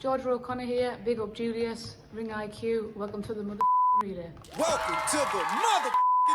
Georgia O'Connor here. Big up Julius. Ring IQ. Welcome to the relay. Welcome to the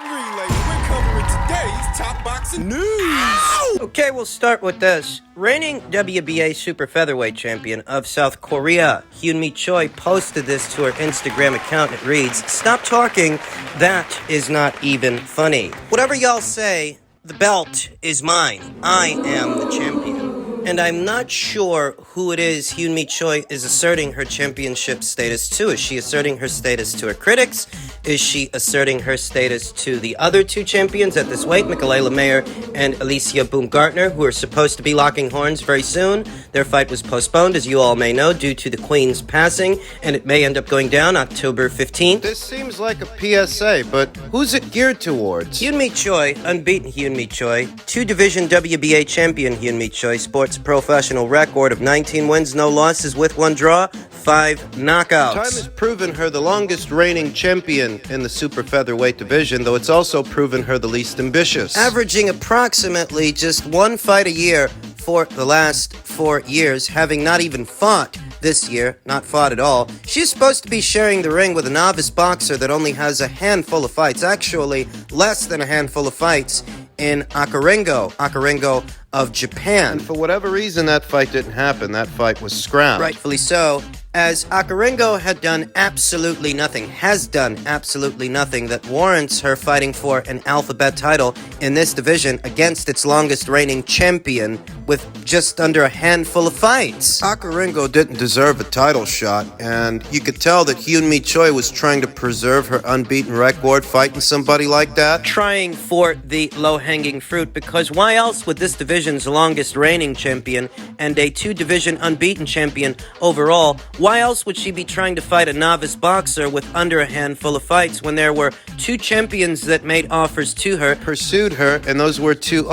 relay. We're covering today's top boxing news. Okay, we'll start with this. Reigning WBA super featherweight champion of South Korea, Hyun-Mi Choi, posted this to her Instagram account. It reads, "Stop talking. That is not even funny. Whatever y'all say, the belt is mine. I am the champion." And I'm not sure who it is Hyun-Mi Choi is asserting her championship status to. Is she asserting her status to her critics? Is she asserting her status to the other two champions at this weight, Mikaela Mayer and Alicia Baumgartner, who are supposed to be locking horns very soon? Their fight was postponed, as you all may know, due to the Queen's passing, and it may end up going down October 15th. This seems like a PSA, but who's it geared towards? Hyun-Mi Choi, unbeaten Hyun-Mi Choi, two-division WBA champion Hyun-Mi Choi, sports a professional record of 19 wins, no losses with one draw, 5 knockouts. Time has proven her the longest reigning champion in the super featherweight division, though it's also proven her the least ambitious. Averaging approximately just one fight a year for the last 4 years, having not even fought this year, not fought at all. She's supposed to be sharing the ring with a novice boxer that only has a handful of fights, actually less than a handful of fights, in Akarengo of Japan. And for whatever reason, that fight didn't happen. That fight was scrapped. Rightfully so, as Akarengo had done absolutely nothing, has done absolutely nothing that warrants her fighting for an alphabet title in this division against its longest reigning champion with just under a handful of fights. Akarengo didn't deserve a title shot, and you could tell that Hyun-Mi Choi was trying to preserve her unbeaten record fighting somebody like that. Trying for the low-hanging fruit, because why else would this division's longest reigning champion and a two-division unbeaten champion overall, why else would she be trying to fight a novice boxer with under a handful of fights when there were two champions that made offers to her, pursued her, and those were two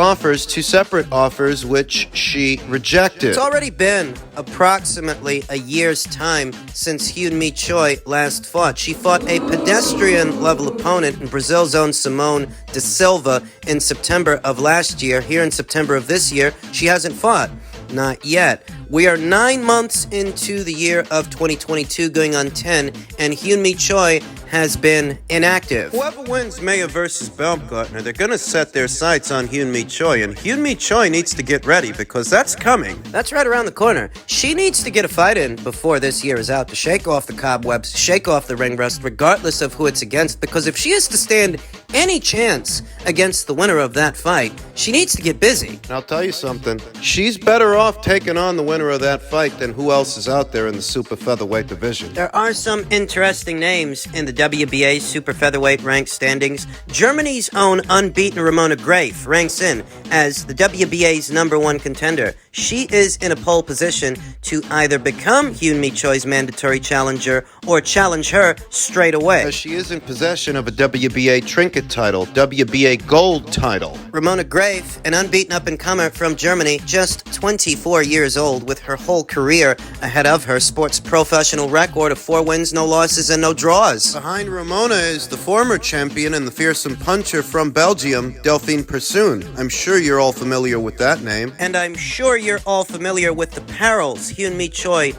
separate offers, which she rejected? It's already been approximately a year's time since Hyun-Mi Choi last fought. She fought a pedestrian-level opponent in Brazil's own Simone de Silva in September of last year. Here in September of this year, she hasn't fought. Not yet. We are 9 months into the year of 2022, going on 10, and Hyun-Mi Choi has been inactive. Whoever wins Mayer versus Baumgartner, they're going to set their sights on Hyun-Mi Choi, and Hyun-Mi Choi needs to get ready because that's coming. That's right around the corner. She needs to get a fight in before this year is out to shake off the cobwebs, shake off the ring rust, regardless of who it's against, because if she is to stand any chance against the winner of that fight, she needs to get busy. And I'll tell you something, she's better off taking on the winner of that fight than who else is out there in the super featherweight division. There are some interesting names in the WBA super featherweight rank standings. Germany's own unbeaten Ramona Graf ranks in as the WBA's #1 contender. She is in a pole position to either become Hyun-Mi Choi's mandatory challenger or challenge her straight away, as she is in possession of a WBA trinket title, WBA gold title. Ramona Graf, an unbeaten up-and-comer from Germany, just 24 years old, with her whole career ahead of her, sports professional record of 4 wins, no losses, and no draws. Behind Ramona is the former champion and the fearsome puncher from Belgium, Delphine Persoon. I'm sure you're all familiar with that name. And I'm sure you're all familiar with the perils Hyun-Mi Choi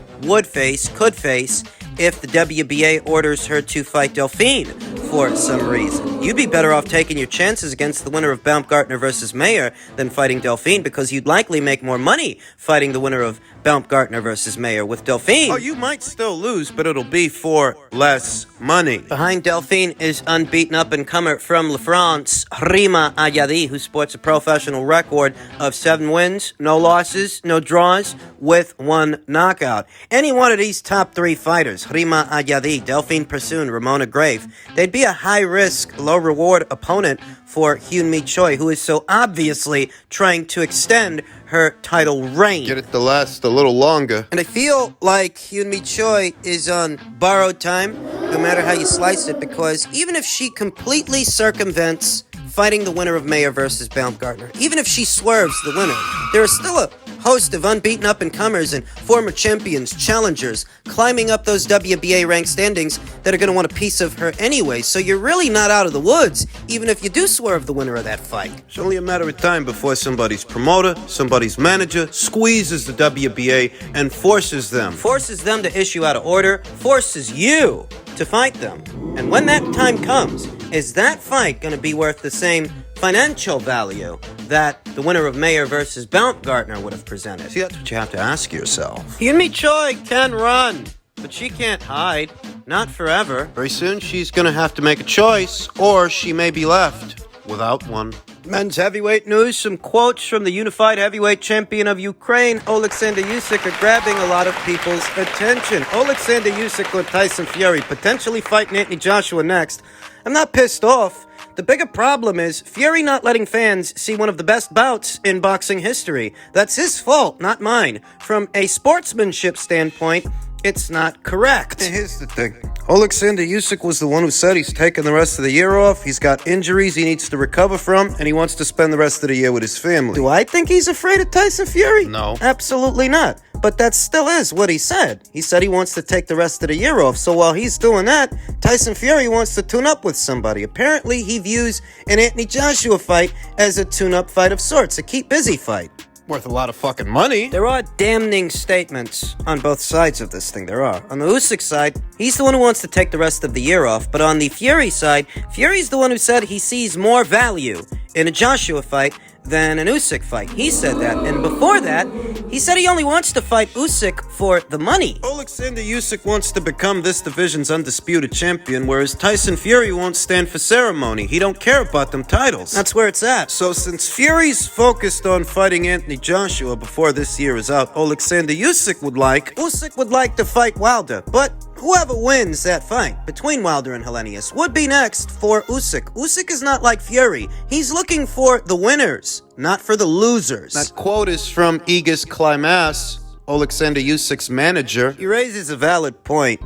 could face, if the WBA orders her to fight Delphine for some reason. You'd be better off taking your chances against the winner of Baumgartner versus Mayer than fighting Delphine, because you'd likely make more money fighting the winner of Baumgartner versus Mayer with Delphine. Oh, you might still lose, but it'll be for less money. Behind Delphine is unbeaten up-and-comer from La France, Rima Ayadi, who sports a professional record of 7 wins, no losses, no draws, with 1 knockout. Any one of these top 3 fighters, Rima Ayadi, Delphine Persoon, Ramona Graf, they'd be a high-risk, low-reward opponent for Hyun-Mi Choi, who is so obviously trying to extend her title reign. Get it to last a little longer. And I feel like Hyun-Mi Choi is on borrowed time, no matter how you slice it, because even if she completely circumvents fighting the winner of Mayer versus Baumgartner. Even if she swerves the winner, there is still a host of unbeaten up-and-comers and former champions, challengers, climbing up those WBA ranked standings that are going to want a piece of her anyway, so you're really not out of the woods, even if you do swerve the winner of that fight. It's only a matter of time before somebody's promoter, somebody's manager, squeezes the WBA and forces them To issue out of order, forces you to fight them. And when that time comes, is that fight going to be worth the same financial value that the winner of Mayer versus Baumgartner would have presented? See, that's what you have to ask yourself. Hyunmi Choi can run, but she can't hide. Not forever. Very soon, she's gonna have to make a choice, or she may be left without one. Men's heavyweight news, some quotes from the unified heavyweight champion of Ukraine, Alexander Usyk, are grabbing a lot of people's attention. Alexander Usyk with Tyson Fury, potentially fighting Anthony Joshua next. I'm not pissed off. The bigger problem is Fury not letting fans see one of the best bouts in boxing history. That's his fault, not mine. From a sportsmanship standpoint, it's not correct. Here's the thing. Alexander Usyk was the one who said he's taking the rest of the year off. He's got injuries he needs to recover from, and he wants to spend the rest of the year with his family. Do I think he's afraid of Tyson Fury? No. Absolutely not. But that still is what he said. He said he wants to take the rest of the year off. So while he's doing that, Tyson Fury wants to tune up with somebody. Apparently, he views an Anthony Joshua fight as a tune-up fight of sorts, a keep busy fight. Worth a lot of fucking money. There are damning statements on both sides of this thing. There are. On the Usyk side, he's the one who wants to take the rest of the year off. But on the Fury side, Fury's the one who said he sees more value in a Joshua fight than an Usyk fight. He said that. And before that, he said he only wants to fight Usyk for the money. Alexander Usyk wants to become this division's undisputed champion, whereas Tyson Fury won't stand for ceremony. He don't care about them titles. That's where it's at. So since Fury's focused on fighting Anthony Joshua before this year is out, Alexander Usyk would like to fight Wilder, but whoever wins that fight between Wilder and Helenius would be next for Usyk. Usyk is not like Fury. He's looking for the winners, not for the losers. That quote is from Aegis Climax, Alexander Usyk's manager. He raises a valid point.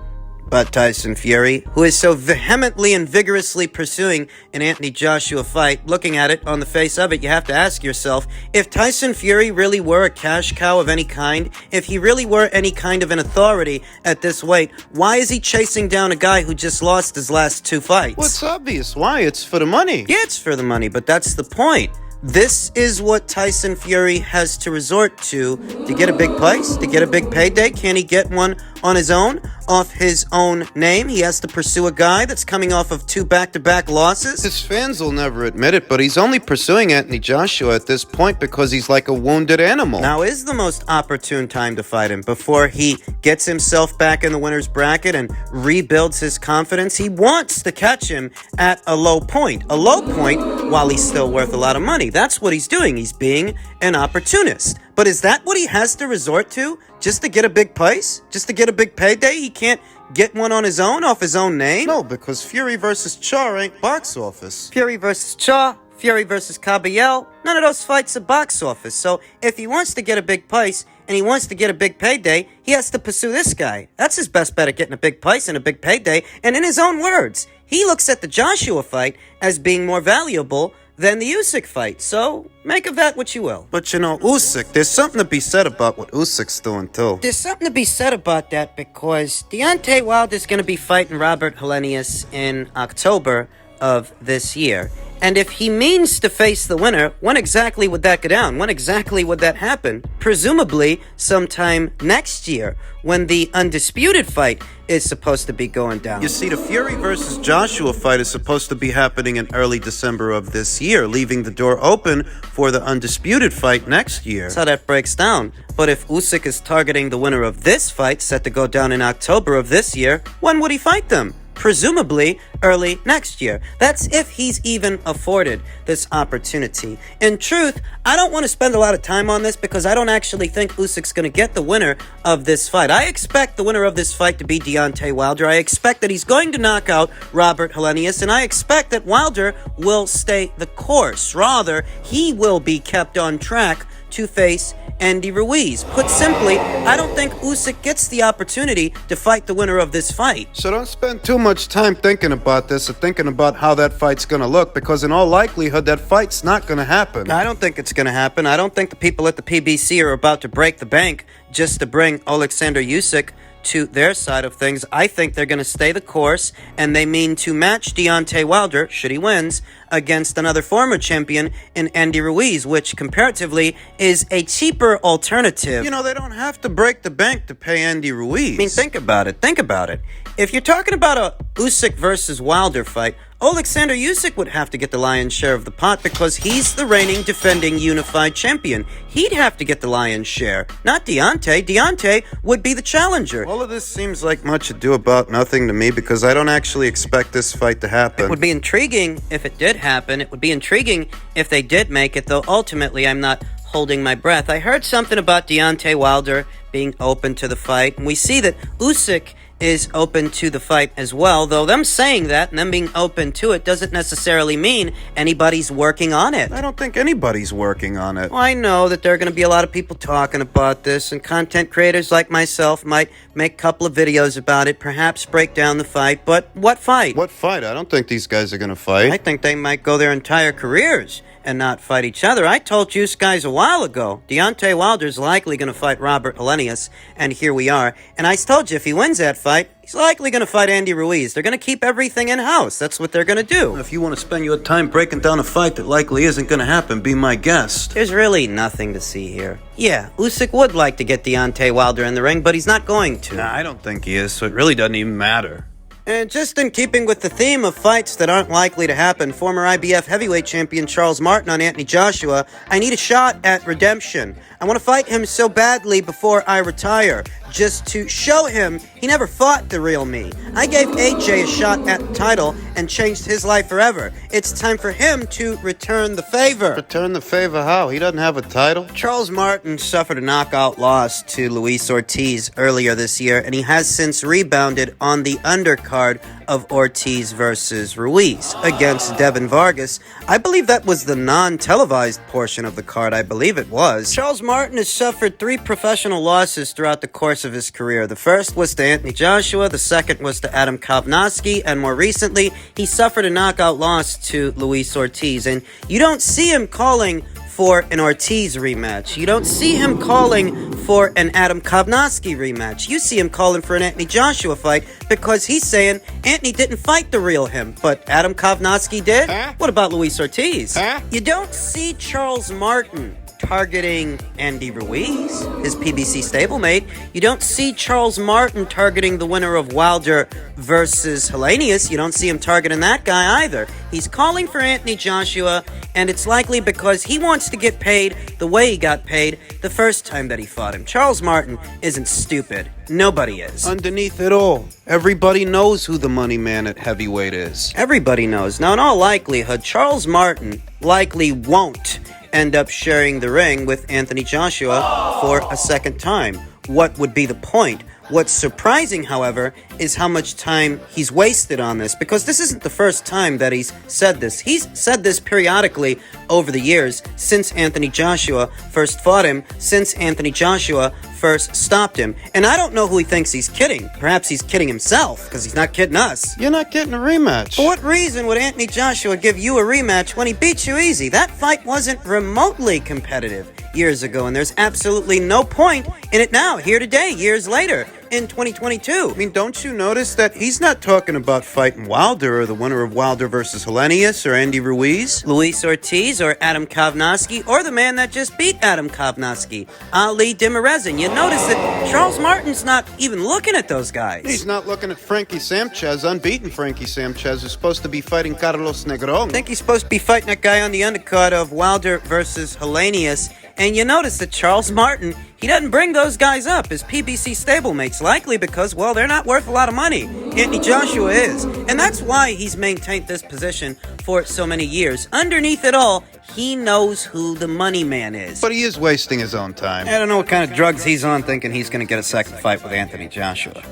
But Tyson Fury, who is so vehemently and vigorously pursuing an Anthony Joshua fight, looking at it on the face of it, you have to ask yourself, if Tyson Fury really were a cash cow of any kind, if he really were any kind of an authority at this weight, why is he chasing down a guy who just lost his last two fights? Well, it's obvious. Why? It's for the money. Yeah, it's for the money, but that's the point. This is what Tyson Fury has to resort to get a big price, to get a big payday. Can he get one on his own, off his own name? He has to pursue a guy that's coming off of 2 back-to-back losses. His fans will never admit it, but he's only pursuing Anthony Joshua at this point because he's like a wounded animal. Now is the most opportune time to fight him before he gets himself back in the winner's bracket and rebuilds his confidence. He wants to catch him at a low point while he's still worth a lot of money. That's what he's doing. He's being an opportunist. But is that what he has to resort to? Just to get a big price? Just to get a big payday? He can't get one on his own, off his own name? No, because Fury versus Char ain't box office. Fury versus Cha, Fury versus Caballel, none of those fights are box office. So if he wants to get a big price and he wants to get a big payday, he has to pursue this guy. That's his best bet at getting a big price and a big payday. And in his own words, he looks at the Joshua fight as being more valuable than the Usyk fight. So make of that what you will. But you know, Usyk, there's something to be said about what Usyk's doing too. There's something to be said about that because Deontay Wilder's going to be fighting Robert Helenius in October of this year. And if he means to face the winner, when exactly would that go down? When exactly would that happen? Presumably sometime next year, when the undisputed fight is supposed to be going down. You see, the Fury versus Joshua fight is supposed to be happening in early December of this year, leaving the door open for the undisputed fight next year. That's how that breaks down. But if Usyk is targeting the winner of this fight, set to go down in October of this year, when would he fight them? Presumably early next year. That's if he's even afforded this opportunity. In truth, I don't want to spend a lot of time on this because I don't actually think Usyk's going to get the winner of this fight. I expect the winner of this fight to be Deontay Wilder. I expect that he's going to knock out Robert Helenius, and I expect that Wilder will stay the course. Rather, he will be kept on track to face Andy Ruiz. Put simply, I don't think Usyk gets the opportunity to fight the winner of this fight. So don't spend too much time thinking about this or thinking about how that fight's gonna look, because in all likelihood, that fight's not gonna happen. I don't think it's going to happen. I don't think the people at the PBC are about to break the bank just to bring Alexander Usyk to their side of things. I think they're going to stay the course, and they mean to match Deontay Wilder, should he wins, against another former champion in Andy Ruiz, which comparatively is a cheaper alternative. You know, they don't have to break the bank to pay Andy Ruiz. I mean, think about it. Think about it. If you're talking about a Usyk versus Wilder fight, Alexander Usyk would have to get the lion's share of the pot because he's the reigning defending unified champion. He'd have to get the lion's share, not Deontay. Deontay would be the challenger. All of this seems like much ado about nothing to me, because I don't actually expect this fight to happen. It would be intriguing if it did happen. It would be intriguing if they did make it, though ultimately I'm not holding my breath. I heard something about Deontay Wilder being open to the fight, and we see that Usyk is open to the fight as well, though them saying that and them being open to it doesn't necessarily mean anybody's working on it. I don't think anybody's working on it. Well, I know that there are going to be a lot of people talking about this, and content creators like myself might make a couple of videos about it, perhaps break down the fight, but what fight? What fight? I don't think these guys are gonna fight. I think they might go their entire careers and not fight each other. I told you guys a while ago, Deontay Wilder's likely going to fight Robert Helenius, and here we are. And I told you, if he wins that fight, he's likely going to fight Andy Ruiz. They're going to keep everything in-house. That's what they're going to do. If you want to spend your time breaking down a fight that likely isn't going to happen, be my guest. There's really nothing to see here. Yeah, Usyk would like to get Deontay Wilder in the ring, but he's not going to. Nah, I don't think he is, so it really doesn't even matter. And just in keeping with the theme of fights that aren't likely to happen, former IBF heavyweight champion Charles Martin on Anthony Joshua, I need a shot at redemption. I want to fight him so badly before I retire, just to show him he never fought the real me. I gave AJ a shot at the title and changed his life forever. It's time for him to return the favor. Return the favor how? He doesn't have a title? Charles Martin suffered a knockout loss to Luis Ortiz earlier this year, and he has since rebounded on the undercard of Ortiz versus Ruiz against Devin Vargas. I believe that was the non-televised portion of the card. I believe it was. Charles Martin has suffered 3 professional losses throughout the course of his career. The first was to Anthony Joshua, the second was to Adam Kovnowski, and more recently, he suffered a knockout loss to Luis Ortiz. And you don't see him calling for an Ortiz rematch. You don't see him calling for an Adam Kovnowski rematch. You see him calling for an Anthony Joshua fight because he's saying Anthony didn't fight the real him, but Adam Kovnowski did? Huh? What about Luis Ortiz? Huh? You don't see Charles Martin targeting Andy Ruiz, his PBC stablemate. You don't see Charles Martin targeting the winner of Wilder versus Helenius. You don't see him targeting that guy either. He's calling for Anthony Joshua, and it's likely because he wants to get paid the way he got paid the first time that he fought him. Charles Martin isn't stupid. Nobody is. Underneath it all, everybody knows who the money man at heavyweight is. Everybody knows. Now, in all likelihood, Charles Martin likely won't end up sharing the ring with Anthony Joshua for a second time. What would be the point? What's surprising, however, is how much time he's wasted on this, because this isn't the first time that he's said this. He's said this periodically over the years since Anthony Joshua first fought him, since Anthony Joshua first stopped him. And I don't know who he thinks he's kidding. Perhaps he's kidding himself, because he's not kidding us. You're not getting a rematch. For what reason would Anthony Joshua give you a rematch when he beat you easy? That fight wasn't remotely competitive years ago, and there's absolutely no point in it now, here today, years later, in 2022. I mean, don't you notice that he's not talking about fighting Wilder or the winner of Wilder versus Helenius or Andy Ruiz? Luis Ortiz or Adam Kovnowski, or the man that just beat Adam Kovnowski, Ali Demirezin. You notice that Charles Martin's not even looking at those guys. He's not looking at Frankie Sanchez, unbeaten Frankie Sanchez, who's supposed to be fighting Carlos Negron. I think he's supposed to be fighting that guy on the undercard of Wilder versus Helenius. And you notice that Charles Martin, he doesn't bring those guys up as PBC stablemates, likely because, well, they're not worth a lot of money. Anthony Joshua is. And that's why he's maintained this position for so many years. Underneath it all, he knows who the money man is. But he is wasting his own time. I don't know what kind of drugs he's on thinking he's going to get a second fight with Anthony Joshua.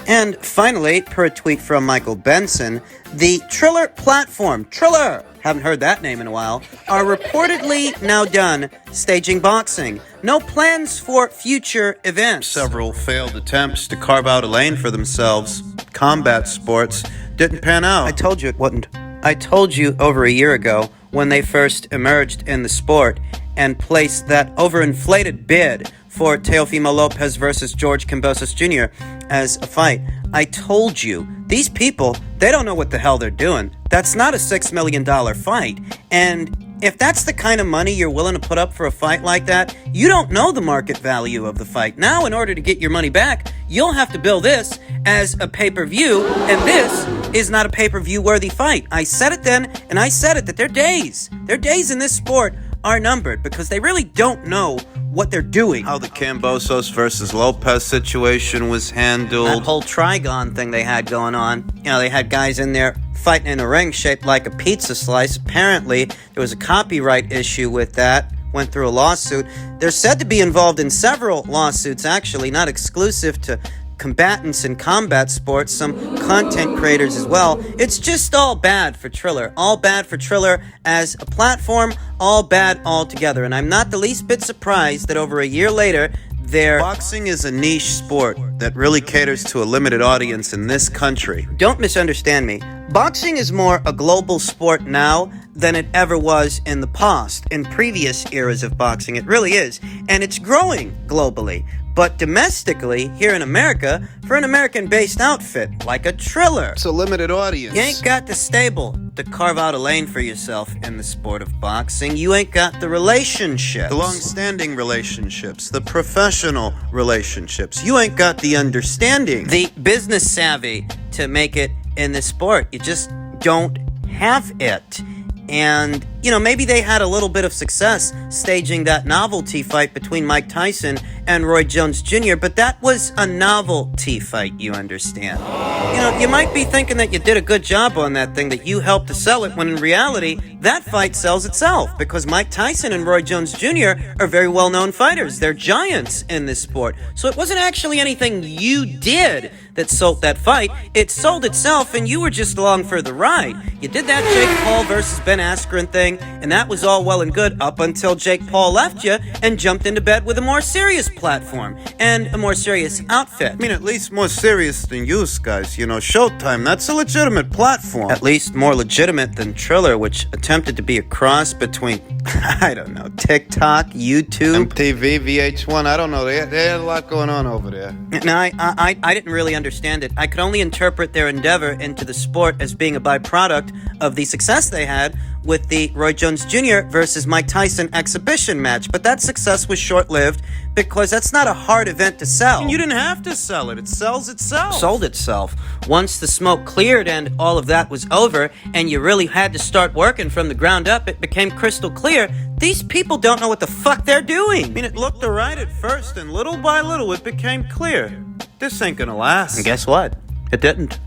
And finally, per a tweet from Michael Benson, the Triller platform, Triller, haven't heard that name in a while, are reportedly now done staging boxing. No plans for future events. Several failed attempts to carve out a lane for themselves. Combat sports didn't pan out. I told you it wouldn't. I told you over a year ago when they first emerged in the sport and placed that overinflated bid for Teofimo Lopez versus George Kambosos Jr. as a fight. I told you, these people, they don't know what the hell they're doing. That's not a $6 million fight. And if that's the kind of money you're willing to put up for a fight like that, you don't know the market value of the fight. Now, in order to get your money back, you'll have to bill this as a pay-per-view, and this is not a pay-per-view worthy fight. I said it then, and I said it, that their days in this sport are numbered because they really don't know what they're doing. How the Kambosos versus Lopez situation was handled. That whole Trigon thing they had going on. You know, they had guys in there fighting in a ring shaped like a pizza slice. Apparently, there was a copyright issue with that. Went through a lawsuit. They're said to be involved in several lawsuits, actually, not exclusive to combatants in combat sports, some content creators as well. It's just all bad for Triller. All bad for Triller as a platform, all bad altogether. And I'm not the least bit surprised that over a year later, Boxing is a niche sport that really caters to a limited audience in this country. Don't misunderstand me. Boxing is more a global sport now than it ever was in the past, in previous eras of boxing. It really is. And it's growing globally. But domestically, here in America, for an American-based outfit, like a Triller, It's a limited audience. you ain't got the stable to carve out a lane for yourself in the sport of boxing. You ain't got the relationships. The long-standing relationships, the professional relationships. You ain't got the understanding. The business savvy to make it in this sport. You just don't have it. And, you know, maybe they had a little bit of success staging that novelty fight between Mike Tyson and Roy Jones Jr., but that was a novelty fight, you understand. You know, you might be thinking that you did a good job on that thing, that you helped to sell it, when in reality, that fight sells itself, because Mike Tyson and Roy Jones Jr. are very well-known fighters. They're giants in this sport. So it wasn't actually anything you did that sold that fight. It sold itself, and you were just along for the ride. You did that Jake Paul versus Ben Askren thing, and that was all well and good up until Jake Paul left you and jumped into bed with a more serious platform and a more serious outfit. I mean, at least more serious than you guys. You know, Showtime, that's a legitimate platform. At least more legitimate than Triller, which attempted to be a cross between, I don't know, TikTok, YouTube, MTV, VH1, I don't know. They had a lot going on over there. Now, I didn't really understand it. I could only interpret their endeavor into the sport as being a byproduct of the success they had with the Roy Jones Jr. versus Mike Tyson exhibition match. But that success was short-lived because that's not a hard event to sell. And you didn't have to sell it. It sells itself. Sold itself. Once the smoke cleared and all of that was over, and you really had to start working from the ground up, it became crystal clear. These people don't know what the fuck they're doing. I mean, it looked alright at first, and little by little it became clear. This ain't gonna last. And guess what? It didn't.